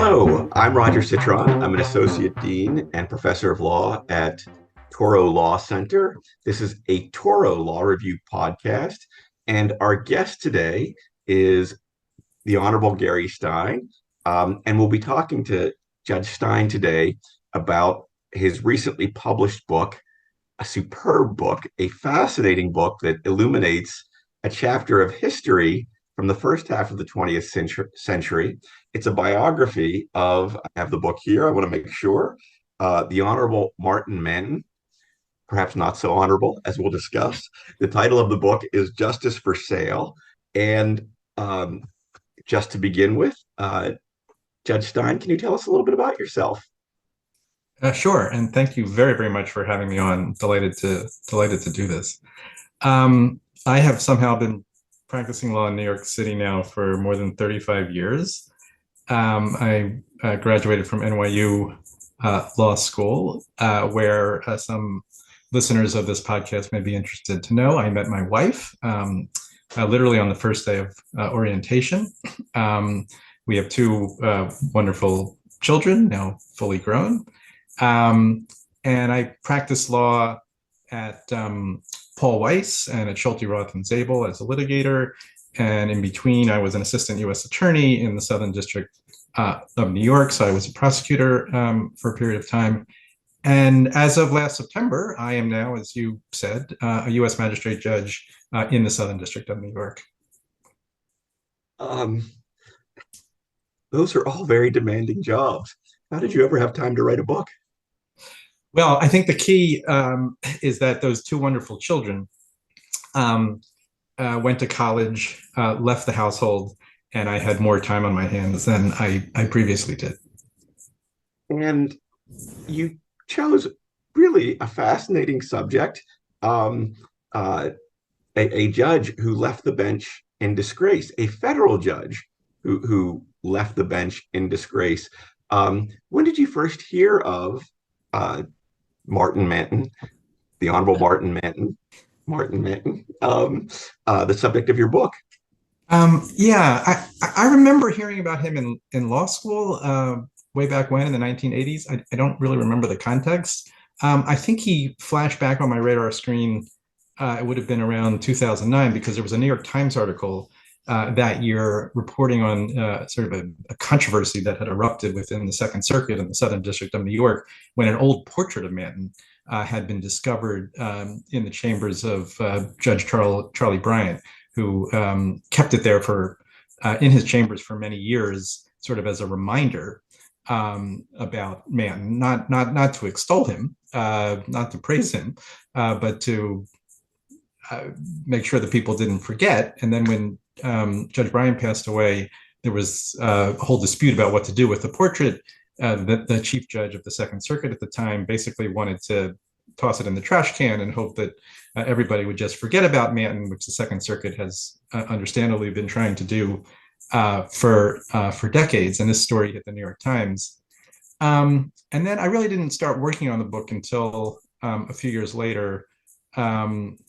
Hello, I'm Roger Citron. I'm an associate dean and professor of law at Toro Law Center. This is a Toro Law Review podcast, and our guest today is the Honorable Gary Stein. And we'll be talking to Judge Stein today about his recently published book, a superb book, a fascinating book that illuminates a chapter of history from the first half of the 20th century. It's a biography of, I have the book here, I want to make sure, the Honorable Martin Manton, perhaps not so honorable, as we'll discuss. The title of the book is Justice for Sale. And just to begin with, Judge Stein, can you tell us a little bit about yourself? Sure, and thank you very, very much for having me on. Delighted to do this. I have somehow been practicing law in New York City now for more than 35 years. I graduated from NYU Law School, where some listeners of this podcast may be interested to know. I met my wife literally on the first day of orientation. We have two wonderful children, now fully grown. And I practiced law at Paul Weiss and at Schulte, Roth and Zabel as a litigator. And in between, I was an assistant U.S. attorney in the Southern District of New York. So I was a prosecutor for a period of time. And as of last September, I am now, as you said, a U.S. magistrate judge in the Southern District of New York. Um, those are all very demanding jobs. How did you ever have time to write a book? Well, I think the key is that those two wonderful children went to college, left the household, and I had more time on my hands than I previously did. And you chose really a fascinating subject, a judge who left the bench in disgrace, a federal judge who left the bench in disgrace. When did you first hear of Martin Manton, the Honorable Martin Manton, the subject of your book? Yeah, I remember hearing about him in law school way back when in the 1980s. I don't really remember the context. I think he flashed back on my radar screen. It would have been around 2009 because there was a New York Times article that year reporting on sort of a controversy that had erupted within the Second Circuit in the Southern District of New York when an old portrait of Manton had been discovered in the chambers of Judge Charlie Bryant, who kept it there for in his chambers for many years, sort of as a reminder about Manton, not to extol him, not to praise him, but to make sure that people didn't forget. And then when Judge Bryant passed away, there was a whole dispute about what to do with the portrait. The chief judge of the Second Circuit at the time basically wanted to toss it in the trash can and hope that everybody would just forget about Manton, which the Second Circuit has understandably been trying to do for decades. And this story hit the New York Times. And then I really didn't start working on the book until a few years later. And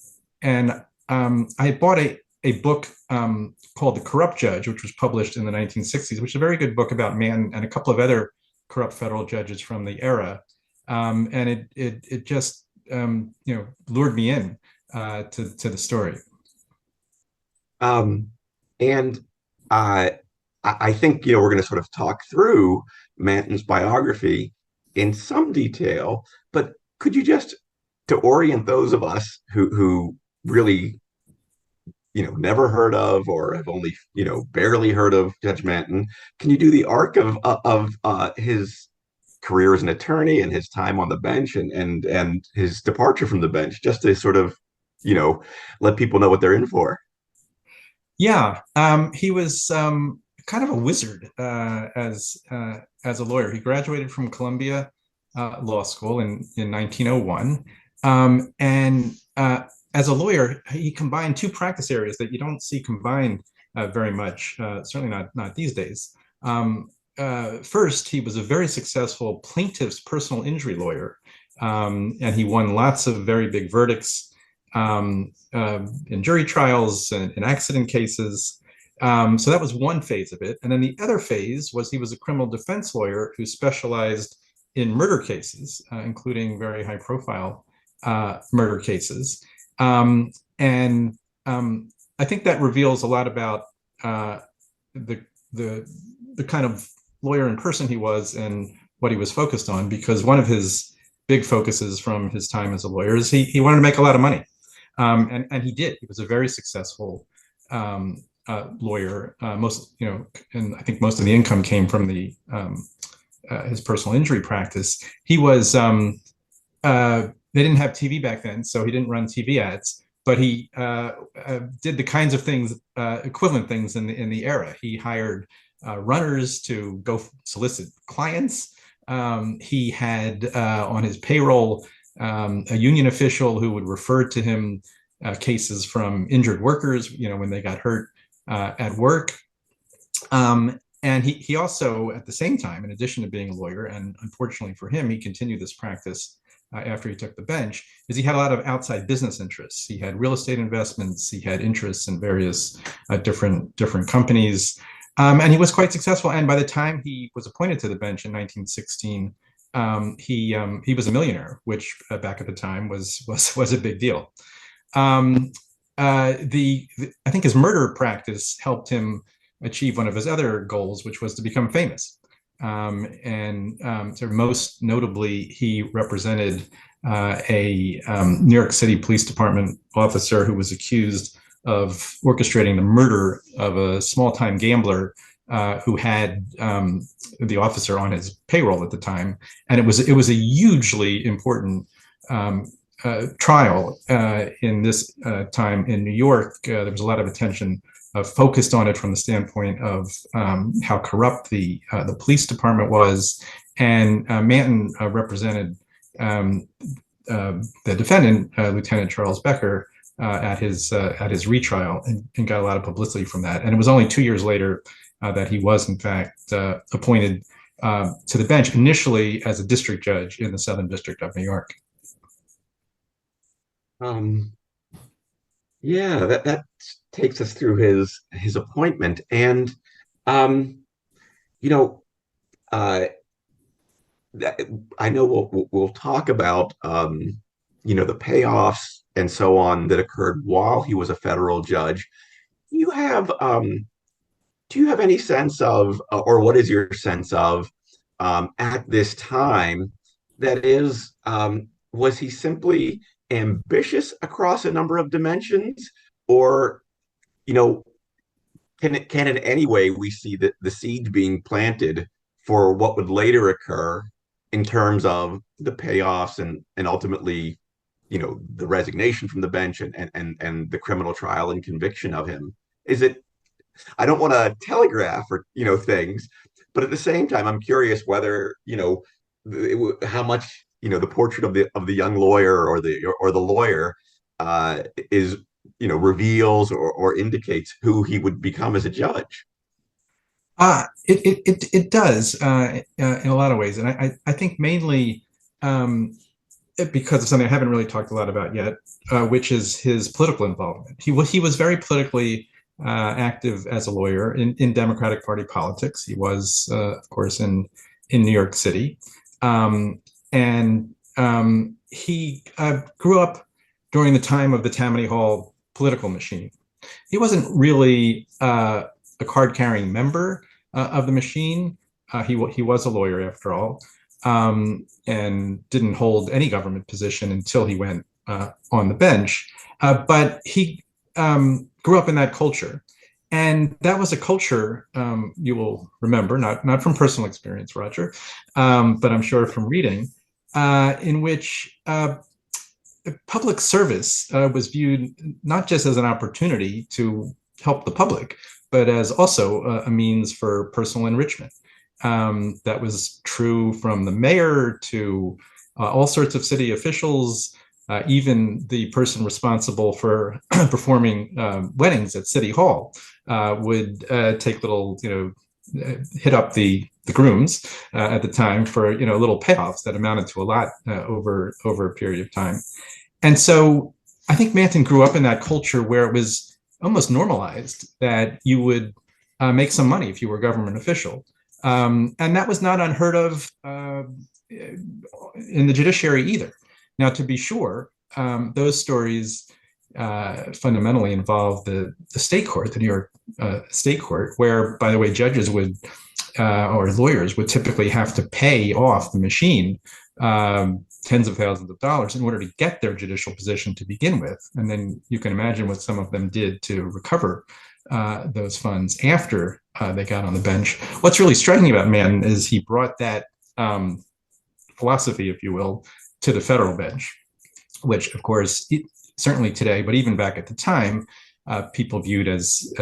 I bought a book called The Corrupt Judge, which was published in the 1960s, which is a very good book about Manton and a couple of other corrupt federal judges from the era. And it just lured me in to the story. And I think we're going to sort of talk through Manton's biography in some detail, but could you just, to orient those of us who really never heard of or have only barely heard of Judge Manton, can you do the arc of his career as an attorney and his time on the bench and his departure from the bench, just to sort of let people know what they're in for? Yeah, he was kind of a wizard as a lawyer. He graduated from Columbia Law School in 1901, and as a lawyer, he combined two practice areas that you don't see combined very much, certainly not these days. First, he was a very successful plaintiff's personal injury lawyer, and he won lots of very big verdicts in jury trials and in accident cases. So that was one phase of it. And then the other phase was he was a criminal defense lawyer who specialized in murder cases, including very high profile murder cases. And I think that reveals a lot about the, the kind of lawyer and person he was and what he was focused on, because one of his big focuses from his time as a lawyer is he wanted to make a lot of money. And he did. He was a very successful lawyer. And I think most of the income came from the his personal injury practice. He was they didn't have TV back then, so he didn't run TV ads, but he did the kinds of things, equivalent things in the era. He hired runners to go solicit clients. He had on his payroll a union official who would refer to him cases from injured workers, when they got hurt at work. And he also, at the same time, in addition to being a lawyer, and unfortunately for him, he continued this practice after he took the bench, is he had a lot of outside business interests. He had real estate investments. He had interests in various different companies. And he was quite successful. And by the time he was appointed to the bench in 1916, he was a millionaire, which back at the time was a big deal. I think his murder practice helped him achieve one of his other goals, which was to become famous. So most notably, he represented a New York City Police Department officer who was accused of orchestrating the murder of a small-time gambler who had the officer on his payroll at the time, and it was a hugely important trial in this time in New York. There was a lot of attention focused on it from the standpoint of how corrupt the police department was, and Manton represented the defendant, Lieutenant Charles Becker, at his retrial, and got a lot of publicity from that. And it was only 2 years later that he was, in fact, appointed to the bench, initially as a district judge in the Southern District of New York. Yeah, that takes us through his appointment, and you know, uh, I know we'll talk about the payoffs and so on that occurred while he was a federal judge. Do you have do you have any sense of, or what is your sense of, at this time? That is, was he simply ambitious across a number of dimensions, or you know, can in any way we see the seed being planted for what would later occur in terms of the payoffs and ultimately, the resignation from the bench and the criminal trial and conviction of him? Is it, I don't want to telegraph or things, but at the same time, I'm curious whether how much the portrait of the young lawyer or the lawyer is reveals or indicates who he would become as a judge. It does in a lot of ways, and I think mainly because of something I haven't really talked a lot about yet, which is his political involvement. He was very politically active as a lawyer in Democratic Party politics. He was, of course, in New York City, and he grew up during the time of the Tammany Hall political machine. He wasn't really a card-carrying member of the machine. He was a lawyer, after all, and didn't hold any government position until he went on the bench. But he grew up in that culture. And that was a culture, you will remember, not from personal experience, Roger, but I'm sure from reading, in which public service was viewed not just as an opportunity to help the public, but as also a means for personal enrichment. That was true from the mayor to all sorts of city officials, even the person responsible for performing weddings at City Hall would take little, hit up the grooms at the time for little payoffs that amounted to a lot over a period of time. And so I think Manton grew up in that culture where it was almost normalized that you would make some money if you were a government official. And that was not unheard of in the judiciary either. Now, to be sure, those stories fundamentally involve the state court, the New York state court, where, by the way, judges would or lawyers would typically have to pay off the machine tens of thousands of dollars in order to get their judicial position to begin with. And then you can imagine what some of them did to recover those funds after they got on the bench. What's really striking about Manton is he brought that philosophy, if you will, to the federal bench, which, of course, certainly today, but even back at the time, people viewed as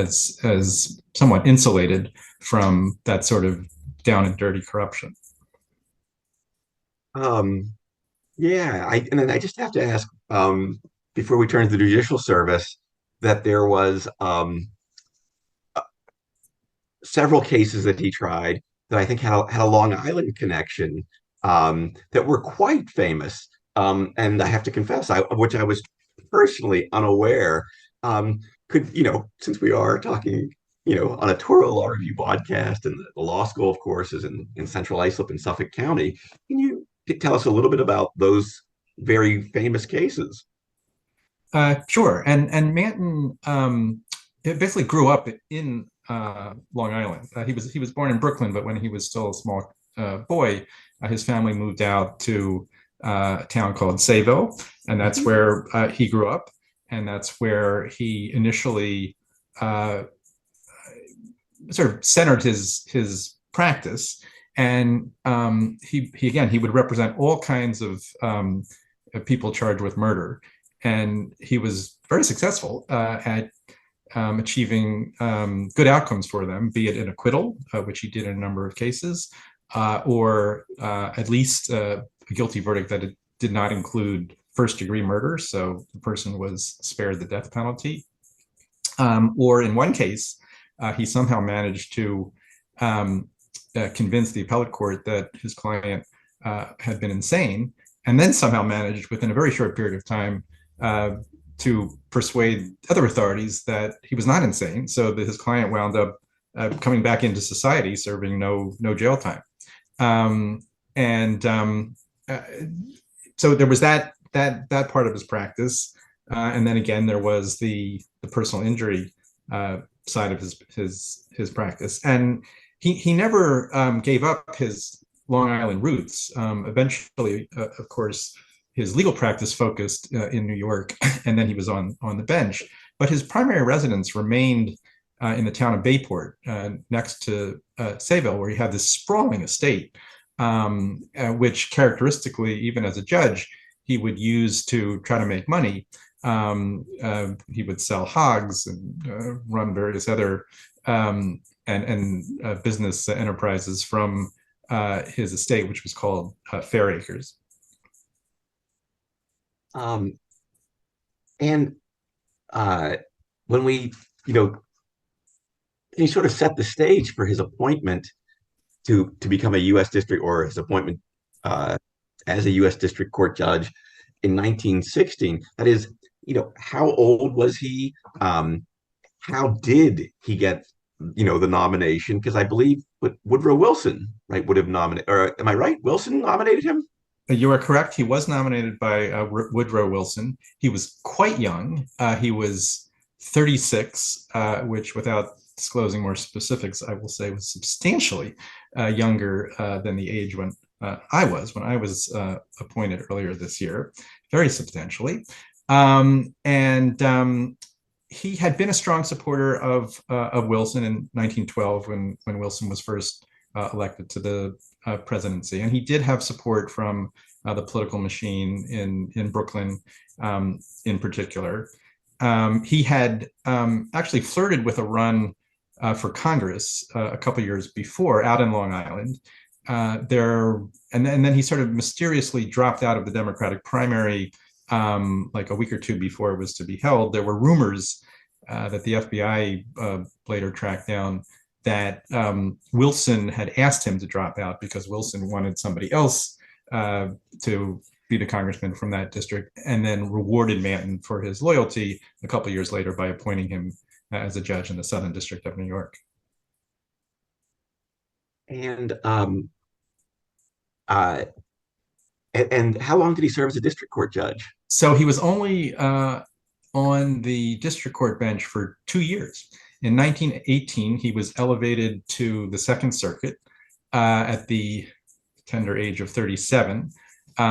somewhat insulated from that sort of down and dirty corruption. Yeah, and then I just have to ask before we turn to the judicial service that there was several cases that he tried that I think had a Long Island connection that were quite famous. And I have to confess, of which I was personally unaware. Since we are talking, on a Toro Law Review podcast, and the law school, of course, is in Central Islip in Suffolk County, can you tell us a little bit about those very famous cases? Sure. And Manton basically grew up in Long Island. He was born in Brooklyn, but when he was still a small boy, his family moved out to a town called Sayville, and that's where he grew up, and that's where he initially sort of centered his practice. And he would represent all kinds of people charged with murder, and he was very successful at achieving good outcomes for them, be it an acquittal, which he did in a number of cases, or at least a guilty verdict that it did not include first-degree murder, so the person was spared the death penalty. Or in one case, he somehow managed to convince the appellate court that his client had been insane, and then somehow managed within a very short period of time to persuade other authorities that he was not insane, so that his client wound up coming back into society, serving no jail time. So there was that part of his practice, and then again there was the personal injury side of his practice, and he never gave up his Long Island roots. Eventually, of course, his legal practice focused in New York, and then he was on the bench. But his primary residence remained in the town of Bayport, next to Sayville, where he had this sprawling estate, which characteristically, even as a judge, he would use to try to make money. He would sell hogs and run various other business enterprises from his estate, which was called Fair Acres. And when we, he sort of set the stage for his appointment to become a U.S. district, or his appointment as a U.S. district court judge in 1916. That is, how old was he? How did he get, the nomination? Because I believe Woodrow Wilson, right, would have nominated, or am I right? Wilson nominated him? You are correct. He was nominated by Woodrow Wilson. He was quite young. He was 36, which, without disclosing more specifics, I will say was substantially younger than the age when I was appointed earlier this year, very substantially. He had been a strong supporter of Wilson in 1912 when Wilson was first elected to the presidency, and he did have support from the political machine in Brooklyn, in particular. He had actually flirted with a run for Congress a couple years before out in Long Island. And then he sort of mysteriously dropped out of the Democratic primary like a week or two before it was to be held. There were rumors that the FBI later tracked down that Wilson had asked him to drop out because Wilson wanted somebody else to be the congressman from that district, and then rewarded Manton for his loyalty a couple of years later by appointing him as a judge in the Southern District of New York. And uh, and how long did he serve as a district court judge? So he was only on the district court bench for 2 years. In 1918, he was elevated to the Second Circuit at the tender age of 37. He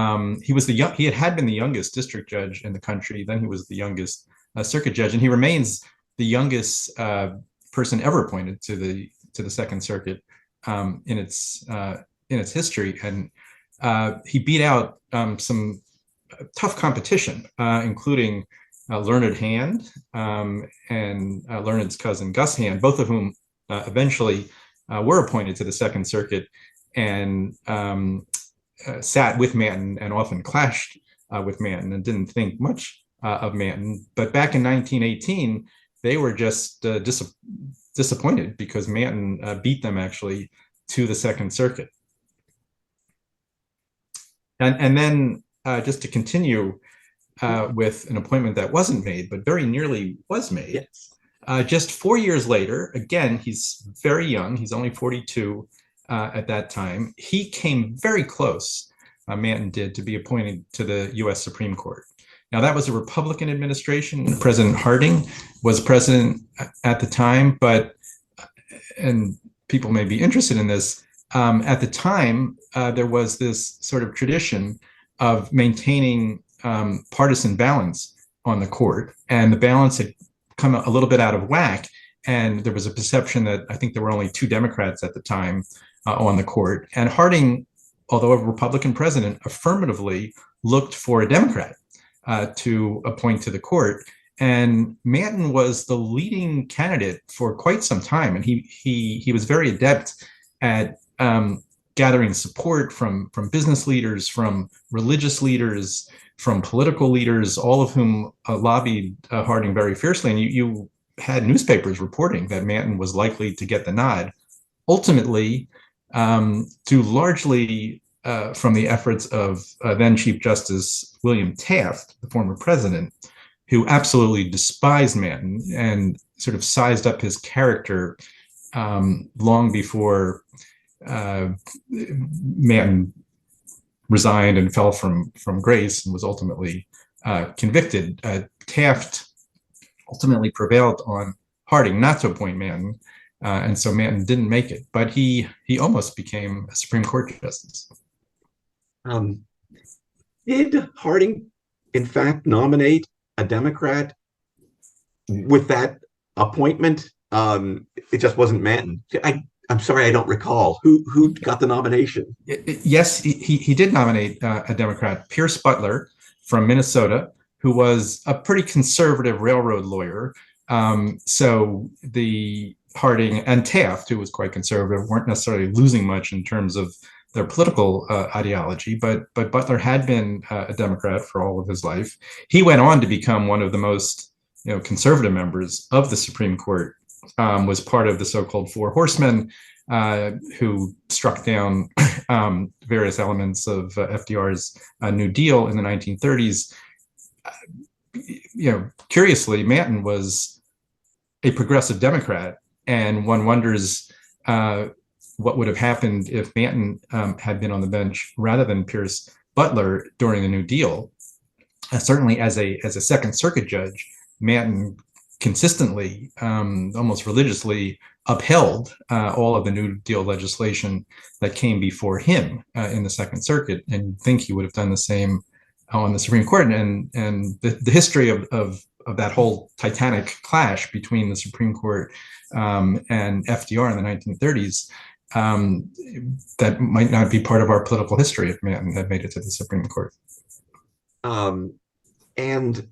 had been the youngest district judge in the country. Then he was the youngest circuit judge, and he remains the youngest person ever appointed to the Second Circuit in its history. And he beat out some tough competition, including Learned Hand and Learned's cousin Gus Hand, both of whom eventually were appointed to the Second Circuit and sat with Manton and often clashed with Manton and didn't think much of Manton. But back in 1918, they were just disappointed because Manton beat them actually to the Second Circuit. And then just to continue with an appointment that wasn't made, but very nearly was made. Yes. Just 4 years later, again, he's very young. He's only 42 at that time. He came very close, Manton did, to be appointed to the U.S. Supreme Court. Now, that was a Republican administration. President Harding was president at the time, and people may be interested in this, at the time, there was this sort of tradition of maintaining partisan balance on the court, and the balance had come a little bit out of whack, and there was a perception that I think there were only 2 Democrats at the time on the court, and Harding, although a Republican president, affirmatively looked for a Democrat to appoint to the court, and Manton was the leading candidate for quite some time, and he was very adept at gathering support from business leaders, from religious leaders, from political leaders, all of whom lobbied Harding very fiercely. And you had newspapers reporting that Manton was likely to get the nod, ultimately due largely from the efforts of then Chief Justice William Taft, the former president, who absolutely despised Manton and sort of sized up his character long before Manton resigned and fell from grace and was ultimately convicted. Taft ultimately prevailed on Harding not to appoint Manton, and so Manton didn't make it, but he almost became a Supreme Court justice. Did Harding, in fact, nominate a Democrat with that appointment? It just wasn't Manton. I'm sorry, I don't recall. Who got the nomination? Yes, he did nominate a Democrat, Pierce Butler from Minnesota, who was a pretty conservative railroad lawyer. So the Harding and Taft, who was quite conservative, weren't necessarily losing much in terms of their political ideology, but Butler had been a Democrat for all of his life. He went on to become one of the most conservative members of the Supreme Court. Was part of the so-called Four Horsemen, who struck down various elements of FDR's New Deal in the 1930s. Curiously, Manton was a progressive Democrat, and one wonders what would have happened if Manton had been on the bench rather than Pierce Butler during the New Deal. Certainly, as a Second Circuit judge, Manton consistently, almost religiously, upheld all of the New Deal legislation that came before him in the Second Circuit, and you'd think he would have done the same on the Supreme Court. And the history of that whole titanic clash between the Supreme Court and FDR in the 1930s, that might not be part of our political history if Manton had made it to the Supreme Court. And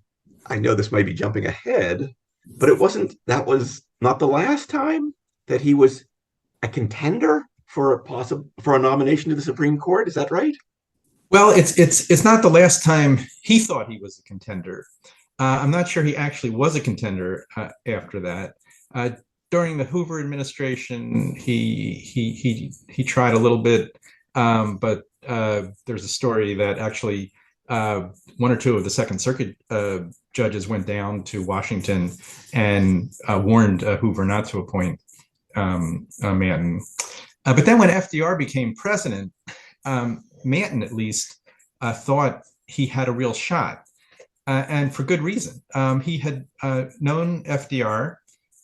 I know this might be jumping ahead, but that was not the last time that he was a contender for a nomination to the Supreme Court. Is that right? Well, it's not the last time he thought he was a contender. I'm not sure he actually was a contender after that. During the Hoover administration, he tried a little bit, but there's a story that actually one or two of the Second Circuit judges went down to Washington and warned Hoover not to appoint Manton. But then when FDR became president, Manton at least thought he had a real shot, and for good reason. He had known FDR.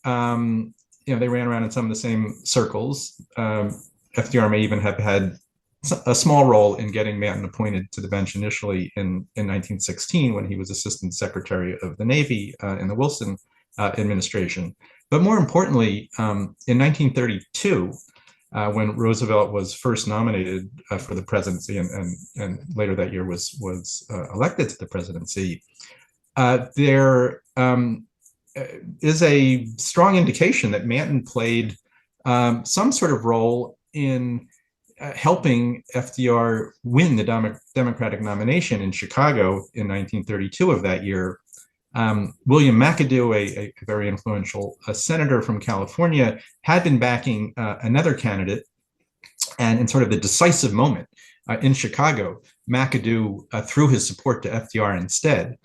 They ran around in some of the same circles. FDR may even have had a small role in getting Manton appointed to the bench initially in 1916 when he was Assistant Secretary of the Navy in the Wilson administration. But more importantly, in 1932, when Roosevelt was first nominated for the presidency and later that year was elected to the presidency, there is a strong indication that Manton played some sort of role in helping FDR win the Democratic nomination in Chicago in 1932 of that year. William McAdoo, a very influential senator from California, had been backing another candidate. And in sort of the decisive moment in Chicago, McAdoo threw his support to FDR instead.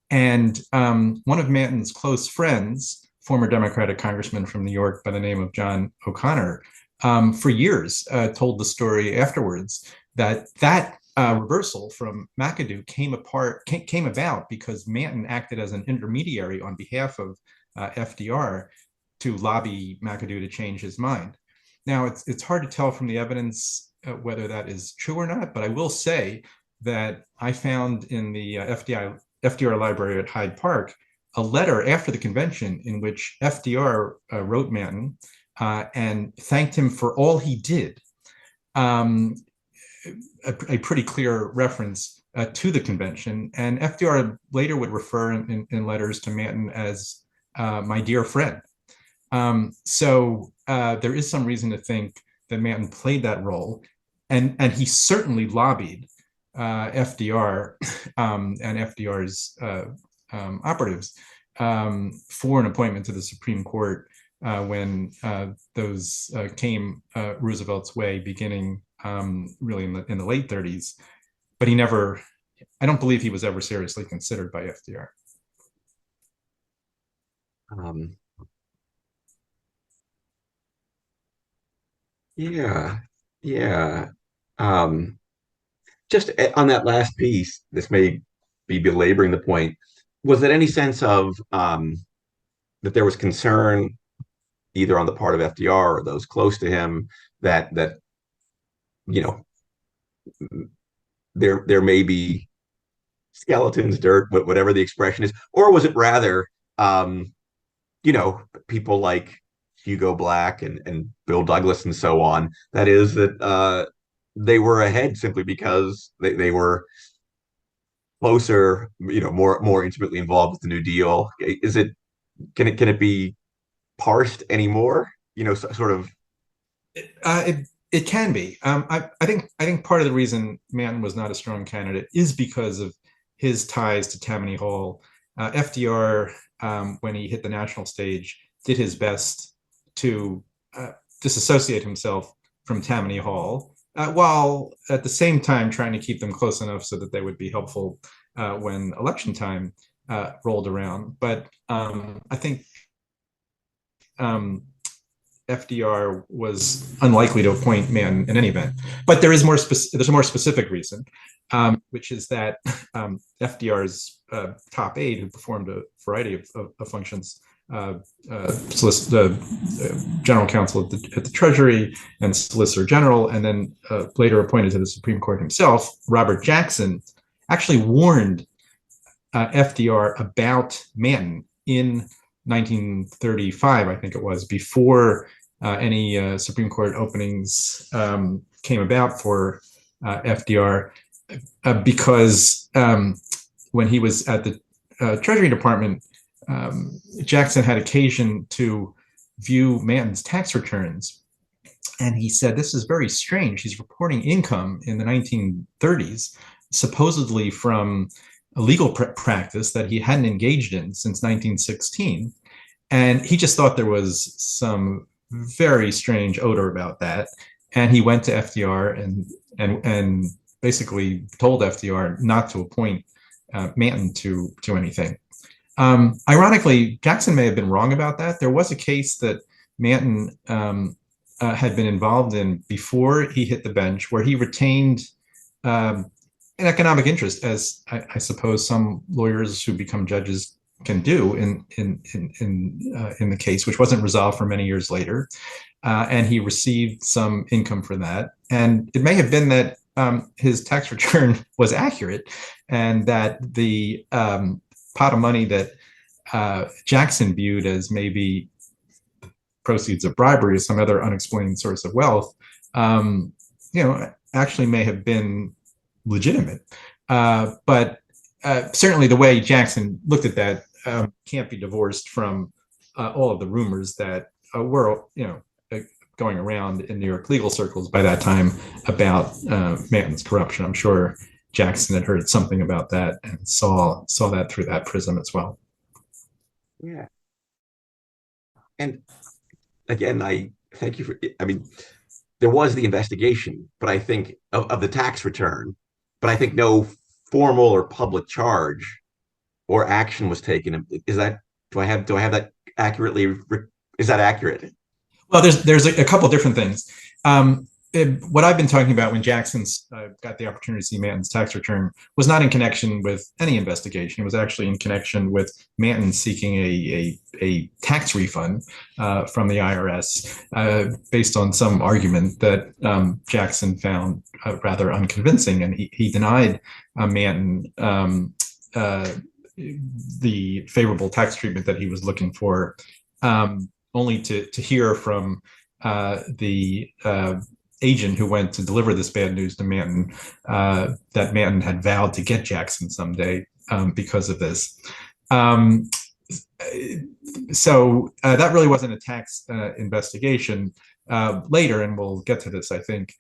And one of Manton's close friends, former Democratic congressman from New York by the name of John O'Connor, for years told the story afterwards that reversal from McAdoo came about because Manton acted as an intermediary on behalf of FDR to lobby McAdoo to change his mind. Now, it's hard to tell from the evidence whether that is true or not, but I will say that I found in the FDR library at Hyde Park a letter after the convention in which FDR wrote Manton and thanked him for all he did. A pretty clear reference to the convention. And FDR later would refer in letters to Manton as my dear friend. So there is some reason to think that Manton played that role. And he certainly lobbied FDR and FDR's operatives for an appointment to the Supreme Court when those came Roosevelt's way beginning really in the late 30s. But I don't believe he was ever seriously considered by FDR. Yeah. Just on that last piece, this may be belaboring the point. Was there any sense of that there was concern either on the part of FDR or those close to him that there may be skeletons, dirt, whatever the expression is, or was it rather people like Hugo Black and Bill Douglas and so on? That is that they were ahead simply because they were closer, more intimately involved with the New Deal. Can it be parsed anymore? Sort of. It can be. I think part of the reason Manton was not a strong candidate is because of his ties to Tammany Hall. FDR, when he hit the national stage, did his best to disassociate himself from Tammany Hall, while at the same time trying to keep them close enough so that they would be helpful when election time rolled around. But I think FDR was unlikely to appoint Manton in any event. But there's a more specific reason, which is that FDR's top aide, who performed a variety of functions, general counsel at the Treasury and Solicitor General, and then later appointed to the Supreme Court himself, Robert Jackson, actually warned FDR about Manton in 1935, I think it was, before any Supreme Court openings came about for FDR, because when he was at the Treasury Department, Jackson had occasion to view Manton's tax returns. And he said, this is very strange. He's reporting income in the 1930s, supposedly from a legal practice that he hadn't engaged in since 1916. And he just thought there was some very strange odor about that. And he went to FDR and basically told FDR not to appoint Manton to anything. Ironically, Jackson may have been wrong about that. There was a case that Manton had been involved in before he hit the bench, where he retained an economic interest, as I suppose some lawyers who become judges can do in the case, which wasn't resolved for many years later, and he received some income for that. And it may have been that his tax return was accurate, and that the pot of money that Jackson viewed as maybe proceeds of bribery or some other unexplained source of wealth, actually may have been legitimate. But certainly the way Jackson looked at that can't be divorced from all of the rumors that were, going around in New York legal circles by that time about Manton's corruption. I'm sure Jackson had heard something about that and saw that through that prism as well. Yeah. And again, I thank you for, I mean, there was the investigation, but I think of the tax return, but I think no formal or public charge or action was taken. Is that, do I have that accurately? Is that accurate? Well, there's a couple different things. What I've been talking about when Jackson's got the opportunity to see Manton's tax return was not in connection with any investigation. It was actually in connection with Manton seeking a tax refund from the IRS based on some argument that Jackson found rather unconvincing, and he denied Manton the favorable tax treatment that he was looking for, only to hear from the agent who went to deliver this bad news to Manton that Manton had vowed to get Jackson someday because of this. So that really wasn't a tax investigation. Later, and we'll get to this, I think,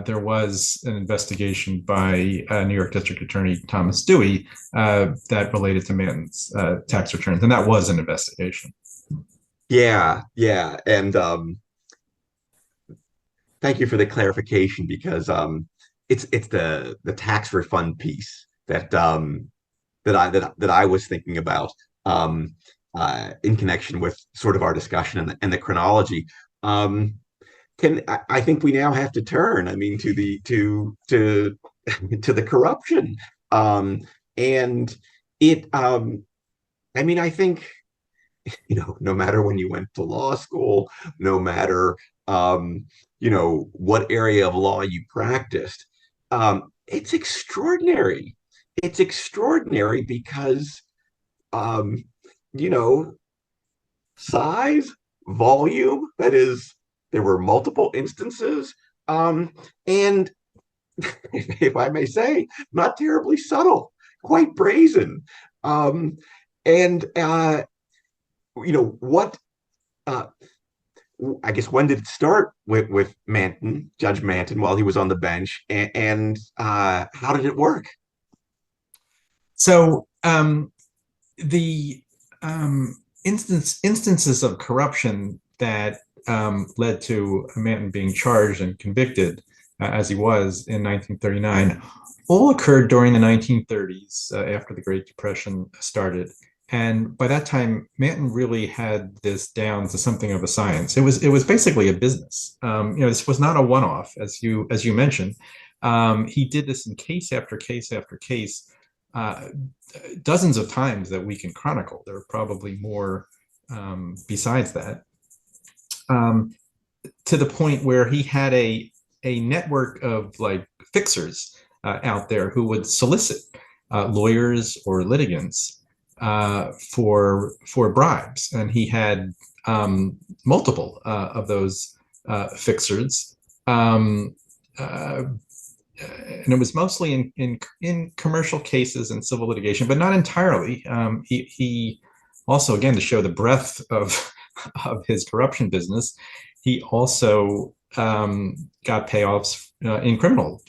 there was an investigation by New York District Attorney Thomas Dewey that related to Manton's tax returns, and that was an investigation. Yeah, yeah. And thank you for the clarification, because it's the tax refund piece that I was thinking about in connection with sort of our discussion and the chronology. I think we now have to turn, I mean, to the corruption, and it I mean, I think, no matter when you went to law school, no matter what area of law you practiced, it's extraordinary. It's extraordinary because you know size, volume, that is, there were multiple instances, and if I may say, not terribly subtle, quite brazen. And what I guess, when did it start with Manton, Judge Manton, while he was on the bench, and how did it work? So the instances of corruption that led to Manton being charged and convicted, as he was in 1939, all occurred during the 1930s, after the Great Depression started. And by that time, Manton really had this down to something of a science. It was basically a business. This was not a one-off, as you mentioned. He did this in case after case after case, dozens of times that we can chronicle. There are probably more besides that. To the point where he had a network of like fixers out there who would solicit lawyers or litigants for bribes, and he had multiple of those fixers, and it was mostly in commercial cases and civil litigation, but not entirely. He also, again, to show the breadth of his corruption business, he also got payoffs in criminal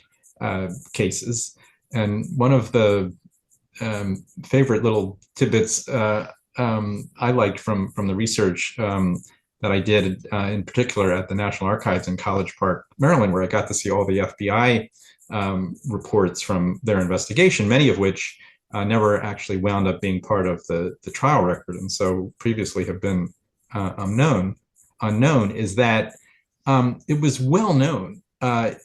cases. And one of the favorite little tidbits I liked from the research that I did, in particular at the National Archives in College Park, Maryland, where I got to see all the FBI reports from their investigation, many of which never actually wound up being part of the trial record, and so previously have been unknown, is that it was well known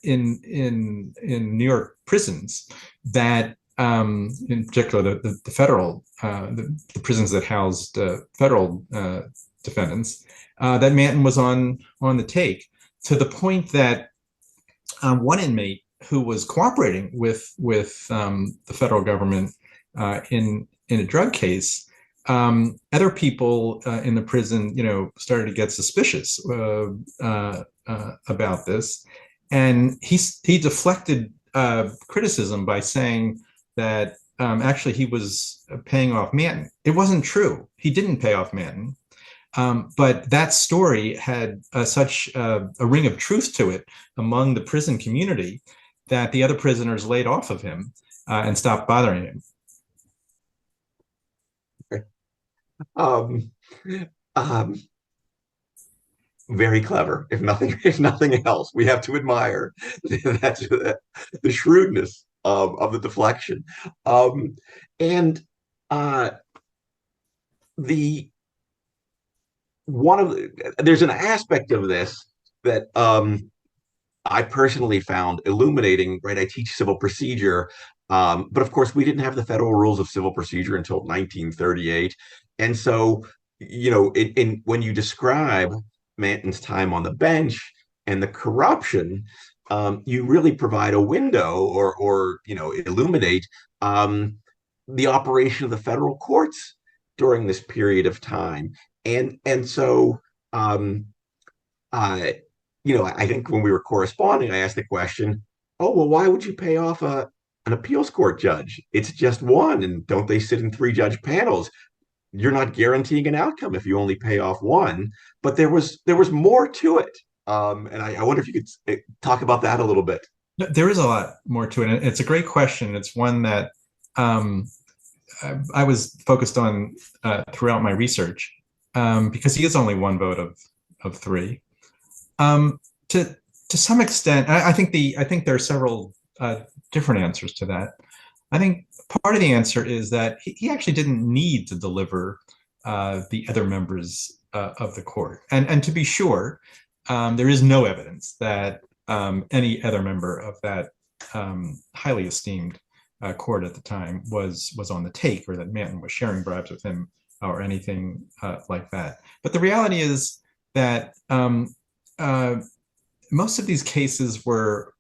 in New York prisons that, in particular, the federal the prisons that housed federal defendants, that Manton was on the take, to the point that one inmate who was cooperating with the federal government in a drug case, other people in the prison, started to get suspicious about this, and he deflected criticism by saying that actually he was paying off Manton. It wasn't true. He didn't pay off Manton. But that story had such a ring of truth to it among the prison community that the other prisoners laid off of him and stopped bothering him. Um, um, very clever, if nothing else. We have to admire the shrewdness of the deflection. And the there's an aspect of this that I personally found illuminating, right? I teach civil procedure, but of course, we didn't have the federal rules of civil procedure until 1938. And so, when you describe Manton's time on the bench and the corruption, you really provide a window or illuminate the operation of the federal courts during this period of time. And so, I think when we were corresponding, I asked the question, oh, well, why would you pay off an appeals court judge? It's just one, and don't they sit in three-judge panels? You're not guaranteeing an outcome if you only pay off one. But there was more to it, and I wonder if you could talk about that a little bit. There is a lot more to it. It's a great question. It's one that I was focused on throughout my research, because he is only one vote of three. To some extent, I think there are several different answers to that. I think part of the answer is that he actually didn't need to deliver the other members of the court. And to be sure, there is no evidence that any other member of that highly esteemed court at the time was on the take, or that Manton was sharing bribes with him or anything like that. But the reality is that most of these cases were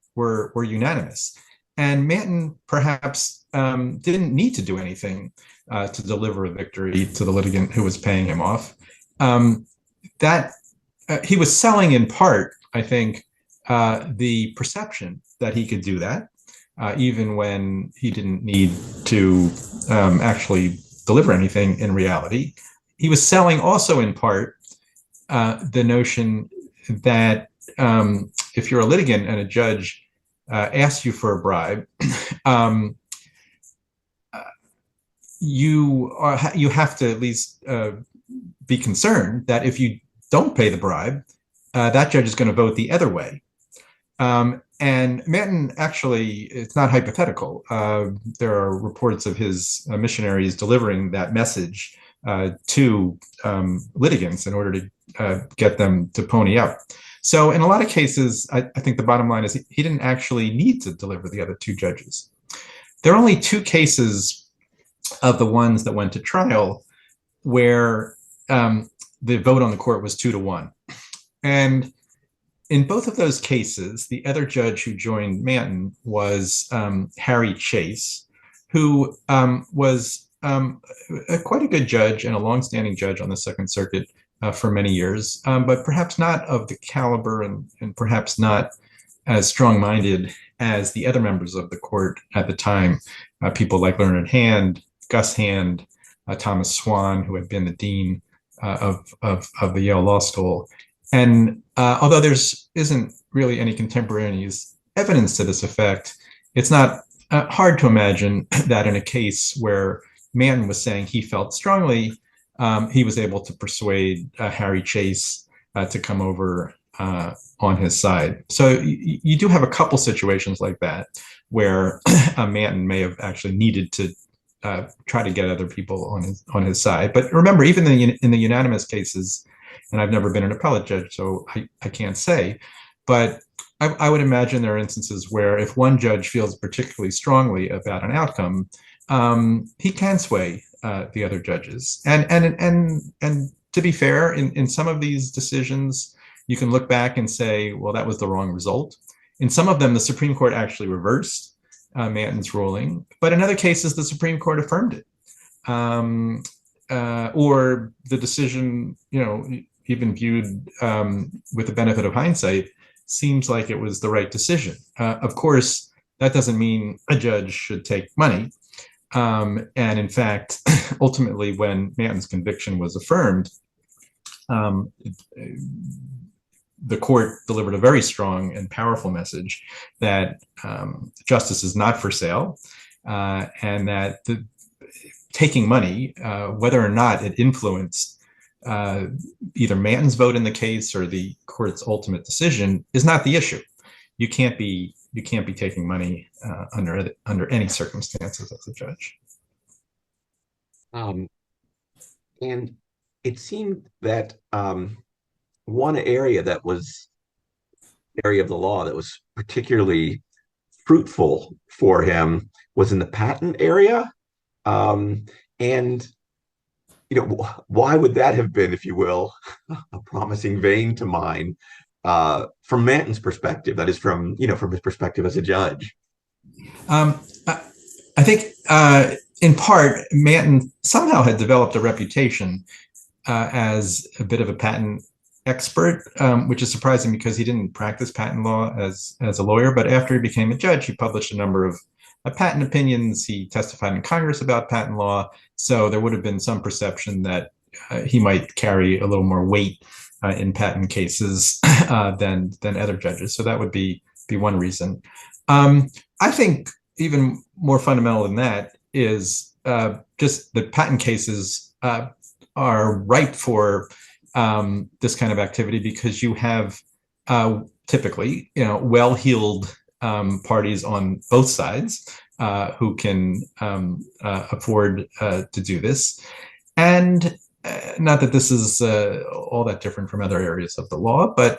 unanimous, and Manton perhaps didn't need to do anything to deliver a victory to the litigant who was paying him off. That he was selling, in part, I think, the perception that he could do that, even when he didn't need to actually deliver anything in reality. He was selling also, in part, the notion that if you're a litigant and a judge asks you for a bribe, you have to at least be concerned that if you don't pay the bribe, that judge is going to vote the other way. And Manton, actually, it's not hypothetical. There are reports of his missionaries delivering that message to litigants in order to get them to pony up. So in a lot of cases, I think the bottom line is he didn't actually need to deliver the other two judges. There are only two cases of the ones that went to trial where the vote on the court was 2-1. And in both of those cases, the other judge who joined Manton was Harry Chase, who was quite a good judge and a longstanding judge on the Second Circuit for many years, but perhaps not of the caliber and perhaps not as strong-minded as the other members of the court at the time, people like Learned Hand, Gus Hand, Thomas Swan, who had been the dean of the Yale Law School. And although there isn't really any contemporaneous evidence to this effect, it's not hard to imagine that in a case where Manton was saying he felt strongly, he was able to persuade Harry Chase to come over on his side. So you do have a couple situations like that where Manton may have actually needed to try to get other people on his side. But remember, even in the unanimous cases, and I've never been an appellate judge, so I can't say, but I would imagine there are instances where if one judge feels particularly strongly about an outcome, he can sway the other judges. And to be fair, in some of these decisions, you can look back and say, well, that was the wrong result. In some of them, the Supreme Court actually reversed Manton's ruling, but in other cases, the Supreme Court affirmed it. Or the decision, even viewed with the benefit of hindsight, seems like it was the right decision. Of course, that doesn't mean a judge should take money. And in fact, ultimately, when Manton's conviction was affirmed, the court delivered a very strong and powerful message that justice is not for sale, and that taking money, whether or not it influenced either Manton's vote in the case or the court's ultimate decision, is not the issue. You can't be taking money under any circumstances as a judge. And it seemed that one area of the law that was particularly fruitful for him was in the patent area. And why would that have been, if you will, a promising vein to mine from Manton's perspective? That is, from his perspective as a judge. I think, in part, Manton somehow had developed a reputation as a bit of a patent expert, which is surprising because he didn't practice patent law as a lawyer. But after he became a judge, he published a number of patent opinions. He testified in Congress about patent law. So there would have been some perception that he might carry a little more weight in patent cases than other judges. So that would be one reason. I think even more fundamental than that is just that patent cases are ripe for this kind of activity because you have typically, well-heeled parties on both sides who can afford to do this. And not that this is all that different from other areas of the law, but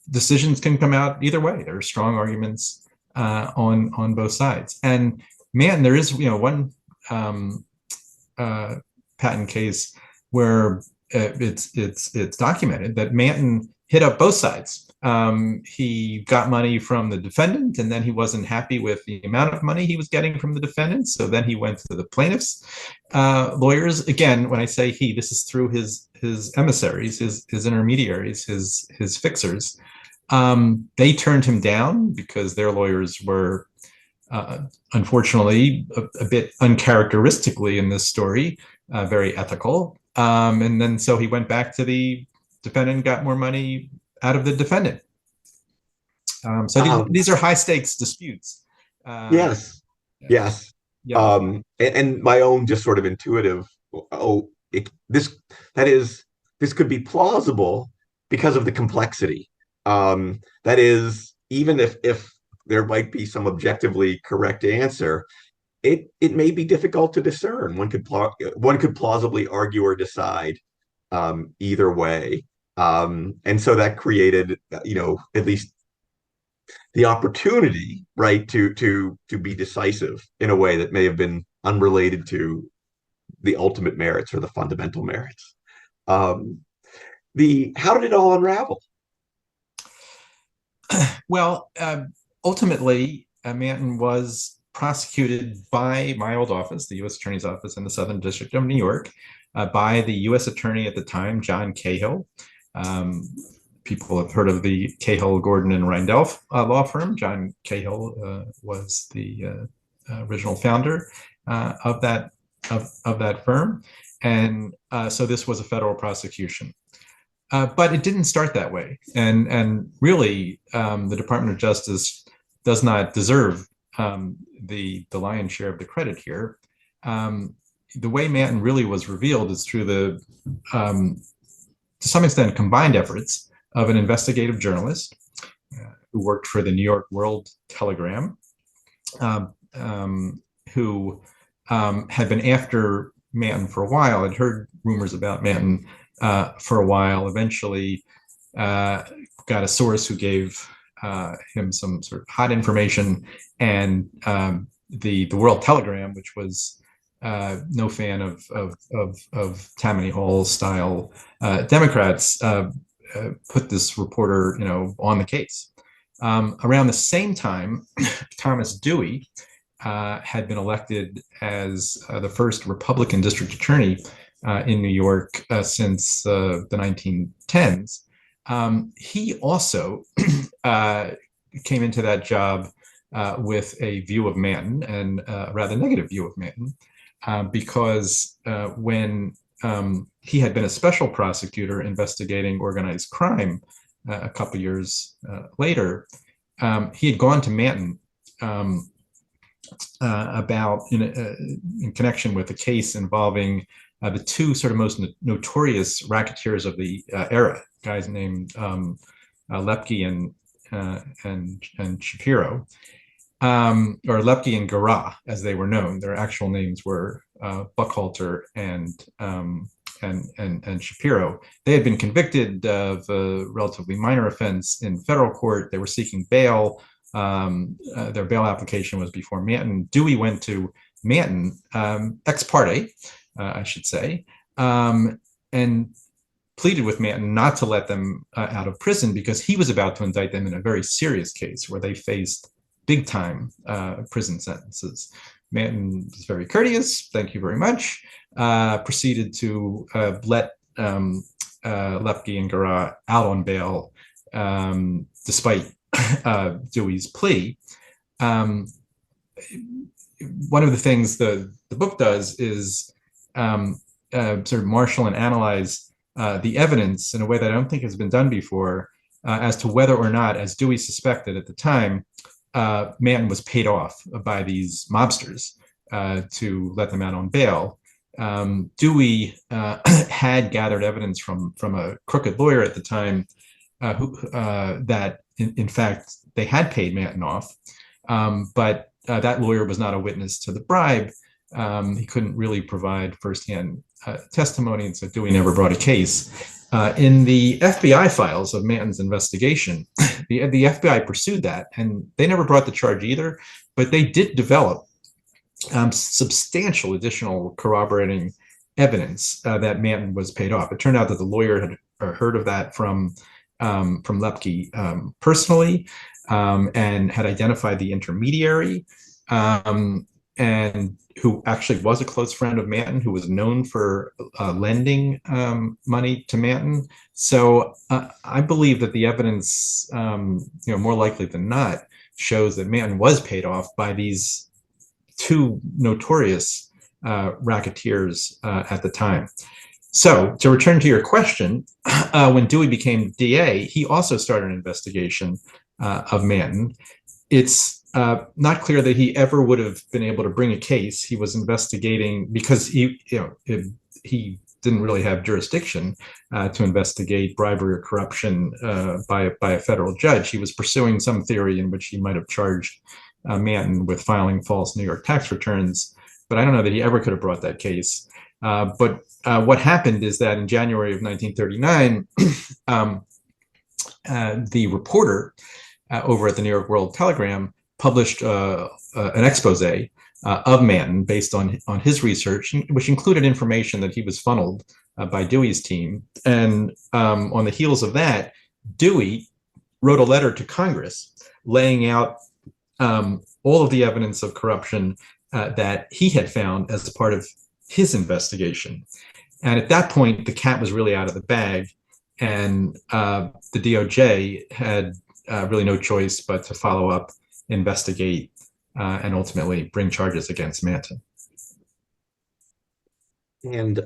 decisions can come out either way. There are strong arguments on both sides. And man, there is one patent case where it's documented that Manton hit up both sides. He got money from the defendant, and then he wasn't happy with the amount of money he was getting from the defendant. So then he went to the plaintiff's lawyers. Again, when I say he, this is through his emissaries, his intermediaries, his fixers. They turned him down because their lawyers were, unfortunately, a bit uncharacteristically in this story, very ethical. And then so he went back to the defendant and got more money out of the defendant. So these are high stakes disputes. Yes. Yeah. And my own just sort of intuitive, this could be plausible because of the complexity. That is, even if there might be some objectively correct answer, it may be difficult to discern. One could plausibly argue or decide either way. And so that created, at least the opportunity, right, to be decisive in a way that may have been unrelated to the ultimate merits or the fundamental merits. How did it all unravel? Well, ultimately, Manton was prosecuted by my old office, the U.S. Attorney's Office in the Southern District of New York, by the U.S. Attorney at the time, John Cahill. People have heard of the Cahill, Gordon, and Reindel law firm. John Cahill was the original founder of that firm, and so this was a federal prosecution. But it didn't start that way, and really, the Department of Justice does not deserve the lion's share of the credit here. The way Manton really was revealed is through the, to some extent, combined efforts of an investigative journalist who worked for the New York World Telegram, who had been after Manton for a while, had heard rumors about Manton for a while, eventually got a source who gave him some sort of hot information, and the World Telegram, which was no fan of Tammany Hall style Democrats, put this reporter, on the case. Around the same time, Thomas Dewey had been elected as the first Republican district attorney in New York since the 1910s. He also came into that job with a view of Manton, and a rather negative view of Manton, because when he had been a special prosecutor investigating organized crime a couple years later, he had gone to Manton about in connection with a case involving the two sort of most notorious racketeers of the era, guys named Lepke and Shapiro, or Lepke and Garat, as they were known. Their actual names were Buckhalter and Shapiro. They had been convicted of a relatively minor offense in federal court. They were seeking bail. Their bail application was before Manton. Dewey went to Manton, ex parte, I should say, and pleaded with Manton not to let them out of prison because he was about to indict them in a very serious case where they faced big time prison sentences. Manton was very courteous, thank you very much, proceeded to let Lepke and Garat out on bail despite Dewey's plea. One of the things the book does is sort of marshal and analyze the evidence in a way that I don't think has been done before as to whether or not, as Dewey suspected at the time, Manton was paid off by these mobsters to let them out on bail. Dewey had gathered evidence from a crooked lawyer at the time that in fact they had paid Manton off, but that lawyer was not a witness to the bribe. He couldn't really provide firsthand testimony, and so Dewey never brought a case. In the FBI files of Manton's investigation, the FBI pursued that, and they never brought the charge either, but they did develop substantial additional corroborating evidence that Manton was paid off. It turned out that the lawyer had heard of that from Lepke personally, and had identified the intermediary, and who actually was a close friend of Manton, who was known for lending money to Manton. So I believe that the evidence, more likely than not, shows that Manton was paid off by these two notorious racketeers at the time. So to return to your question, when Dewey became DA, he also started an investigation of Manton. It's not clear that he ever would have been able to bring a case. He was investigating because he didn't really have jurisdiction to investigate bribery or corruption by a federal judge. He was pursuing some theory in which he might have charged Manton with filing false New York tax returns, but I don't know that he ever could have brought that case. But what happened is that in January of 1939, the reporter over at the New York World Telegram published an expose of Manton based on his research, which included information that he was funneled by Dewey's team. And on the heels of that, Dewey wrote a letter to Congress laying out all of the evidence of corruption that he had found as a part of his investigation. And at that point, the cat was really out of the bag, and the DOJ had really no choice but to follow up, investigate, and ultimately bring charges against Manton. And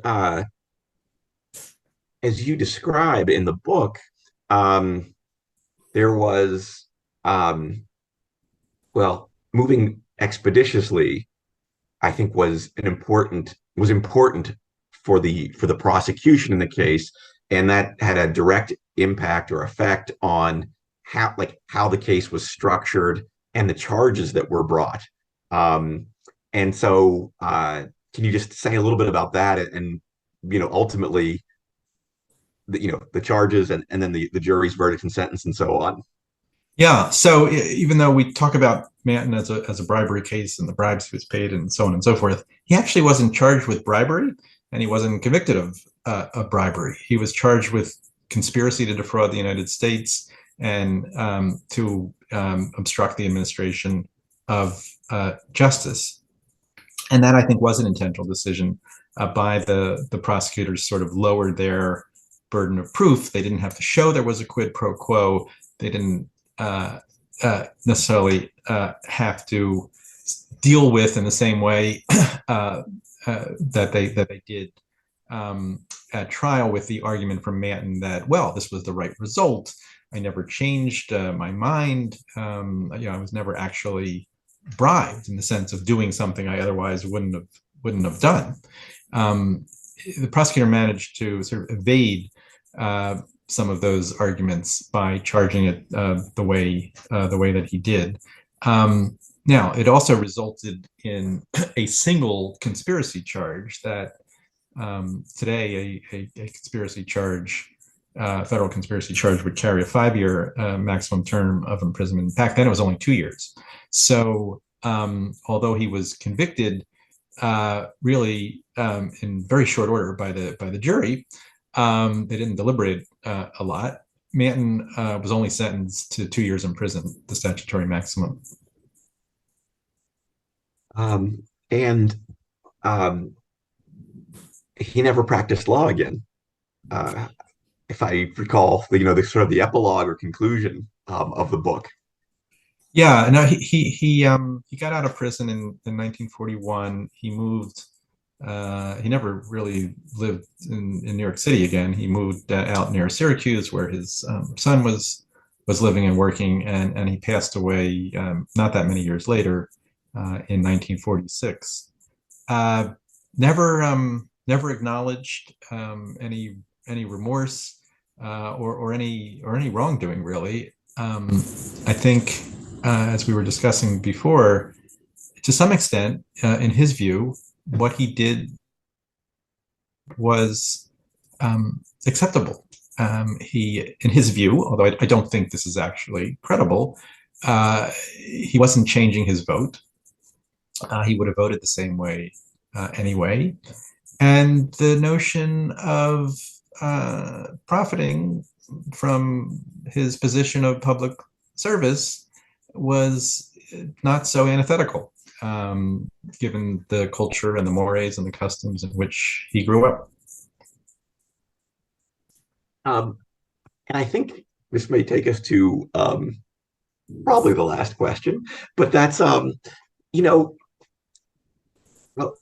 as you describe in the book, there was, moving expeditiously, I think was important for the prosecution in the case, and that had a direct impact or effect on how the case was structured and the charges that were brought. Um, and so, can you just say a little bit about that and ultimately, the charges and then the jury's verdict and sentence and so on? Yeah. So even though we talk about Manton as a bribery case and the bribes he was paid and so on and so forth, he actually wasn't charged with bribery, and he wasn't convicted of bribery. He was charged with conspiracy to defraud the United States and to obstruct the administration of justice. And that, I think, was an intentional decision by the prosecutors. Sort of lowered their burden of proof. They didn't have to show there was a quid pro quo. They didn't necessarily have to deal with in the same way that they did at trial, with the argument from Manton that, well, this was the right result. I never changed my mind. I was never actually bribed in the sense of doing something I otherwise wouldn't have done. The prosecutor managed to sort of evade some of those arguments by charging it the way that he did. Now, it also resulted in a single conspiracy charge that today a conspiracy charge, federal conspiracy charge, would carry a 5-year maximum term of imprisonment. Back then, it was only 2 years. So, although he was convicted really in very short order by the jury, they didn't deliberate a lot. Manton was only sentenced to 2 years in prison, the statutory maximum. And he never practiced law again. If I recall, the sort of the epilogue or conclusion of the book. Yeah, no, he got out of prison in 1941. He moved. He never really lived in New York City again. He moved out near Syracuse, where his son was living and working, and he passed away not that many years later in 1946. Never acknowledged any remorse or any wrongdoing, really. I think, as we were discussing before, to some extent, in his view, what he did was acceptable. In his view, although I don't think this is actually credible, he wasn't changing his vote. He would have voted the same way anyway. And the notion of profiting from his position of public service was not so antithetical, given the culture and the mores and the customs in which he grew up. And I think this may take us to probably the last question, but that's well,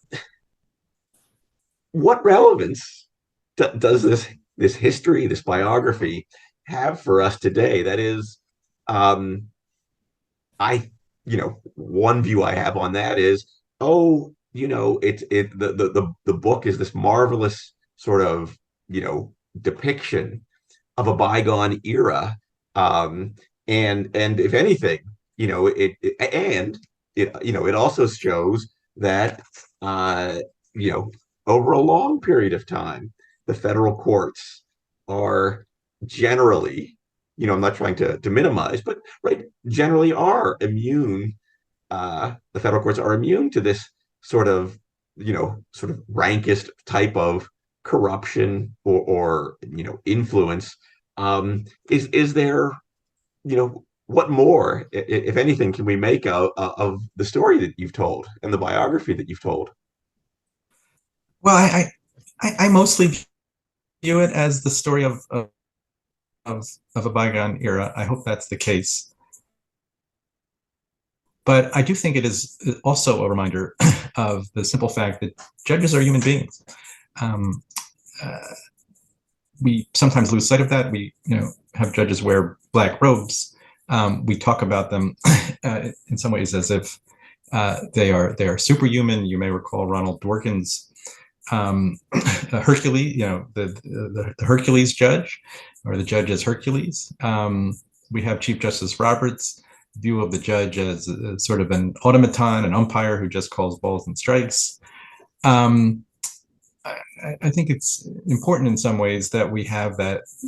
what relevance does this history, this biography, have for us today? That is, I one view I have on that is, oh, the book is this marvelous sort of depiction of a bygone era, and if anything, it also shows that uh, you know over a long period of time, the federal courts are generally, I'm not trying to minimize, but right, generally are immune. The federal courts are immune to this sort of, rankest type of corruption or influence. Is there, what more, if anything, can we make of the story that you've told and the biography that you've told? Well, I mostly view it as the story of a bygone era. I hope that's the case. But I do think it is also a reminder of the simple fact that judges are human beings. We sometimes lose sight of that. We, have judges wear black robes. We talk about them in some ways as if they are superhuman. You may recall Ronald Dworkin's Hercules, the Hercules judge, or the judge as Hercules. We have Chief Justice Roberts, view of the judge as sort of an automaton, an umpire who just calls balls and strikes. I think it's important in some ways that we have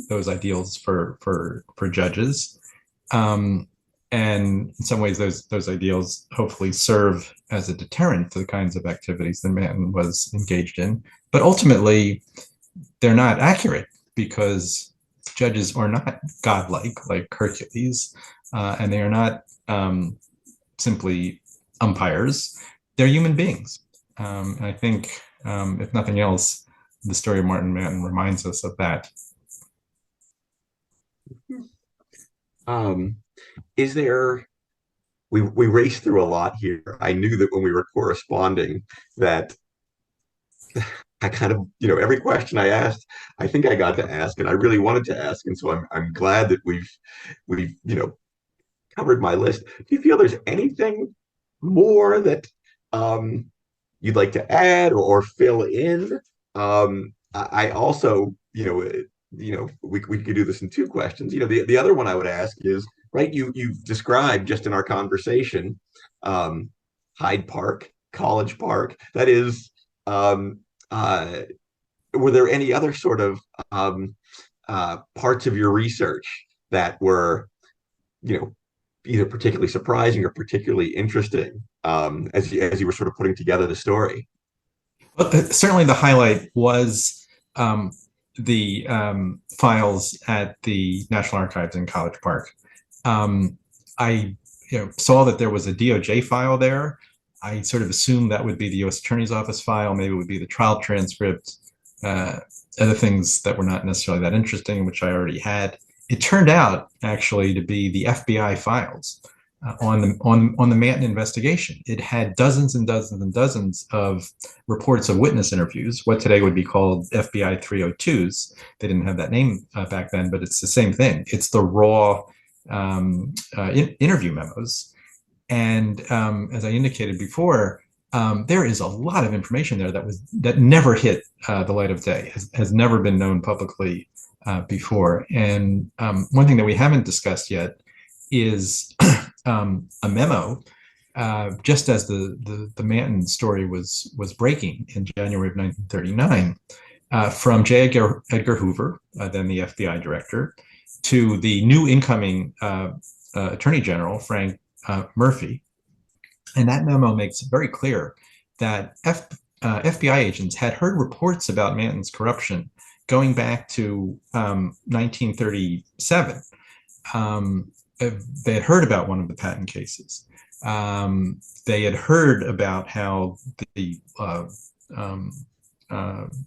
those ideals for judges. And in some ways, those ideals hopefully serve as a deterrent to the kinds of activities that Manton was engaged in. But ultimately, they're not accurate because judges are not godlike like Hercules, and they are not simply umpires. They're human beings. And I think, if nothing else, the story of Martin Manton reminds us of that. Is there, we raced through a lot here. I knew that when we were corresponding that I kind of, every question I asked, I think I got to ask, and I really wanted to ask. And so I'm glad that we've, covered my list. Do you feel there's anything more that you'd like to add or fill in? I also, we could do this in two questions. The other one I would ask is, right, you've described just in our conversation, Hyde Park, College Park. That is, were there any other sort of parts of your research that were, either particularly surprising or particularly interesting as you were sort of putting together the story? Well, certainly the highlight was the files at the National Archives in College Park. I saw that there was a DOJ file there. I sort of assumed that would be the U.S. Attorney's Office file, maybe it would be the trial transcript, other things that were not necessarily that interesting, which I already had. It turned out actually to be the FBI files on the Manton investigation. It had dozens and dozens and dozens of reports of witness interviews, what today would be called FBI 302s. They didn't have that name back then, but it's the same thing. It's the raw interview memos. And as I indicated before, there is a lot of information there that never hit the light of day, has never been known publicly before. And one thing that we haven't discussed yet is a memo, just as the Manton story was breaking in January of 1939, from J. Edgar Hoover, then the FBI director, to the new incoming Attorney General, Frank Murphy. And that memo makes it very clear that FBI agents had heard reports about Manton's corruption going back to 1937. They had heard about one of the patent cases. They had heard about how the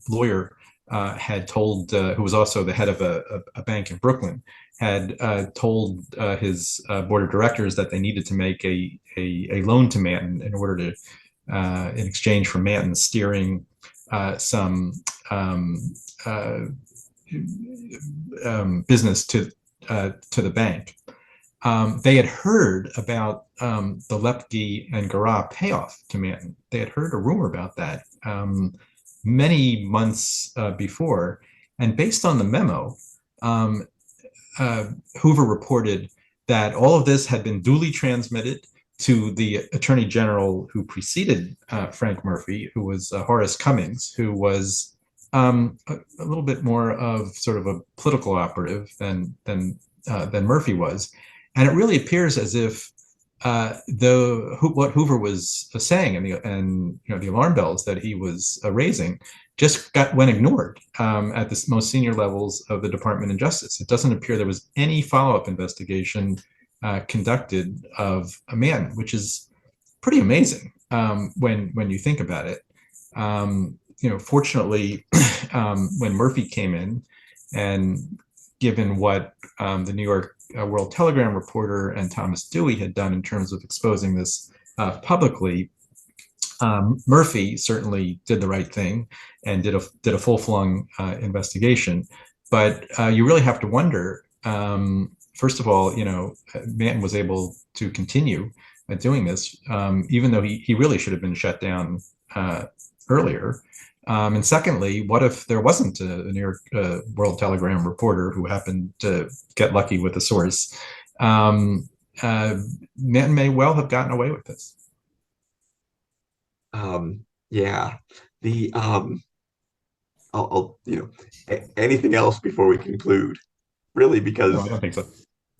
lawyer had told, who was also the head of a bank in Brooklyn, had told his board of directors that they needed to make a loan to Manton in order to, in exchange for Manton steering some business to the bank. They had heard about the Lepke and Garat payoff to Manton. They had heard a rumor about that many months before. And based on the memo, Hoover reported that all of this had been duly transmitted to the Attorney General who preceded Frank Murphy, who was Horace Cummings, who was a little bit more of sort of a political operative than Murphy was. And it really appears as if what Hoover was saying and the alarm bells that he was raising just went ignored at the most senior levels of the Department of Justice. It doesn't appear there was any follow-up investigation conducted of a man, which is pretty amazing when you think about it. Fortunately, when Murphy came in, and given what the New York World Telegram reporter and Thomas Dewey had done in terms of exposing this publicly, Murphy certainly did the right thing and did a full-flung investigation. But you really have to wonder, first of all, Manton was able to continue doing this, even though he really should have been shut down earlier. And secondly, what if there wasn't a New York World Telegram reporter who happened to get lucky with the source? Manton may well have gotten away with this. Yeah. The anything else before we conclude? Really, No, because I don't think so.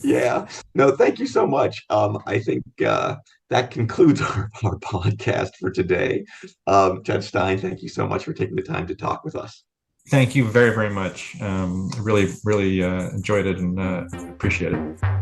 yeah, no, thank you so much. I think that concludes our podcast for today. Judge Stein, thank you so much for taking the time to talk with us. Thank you very, very much. I really, really enjoyed it and appreciate it.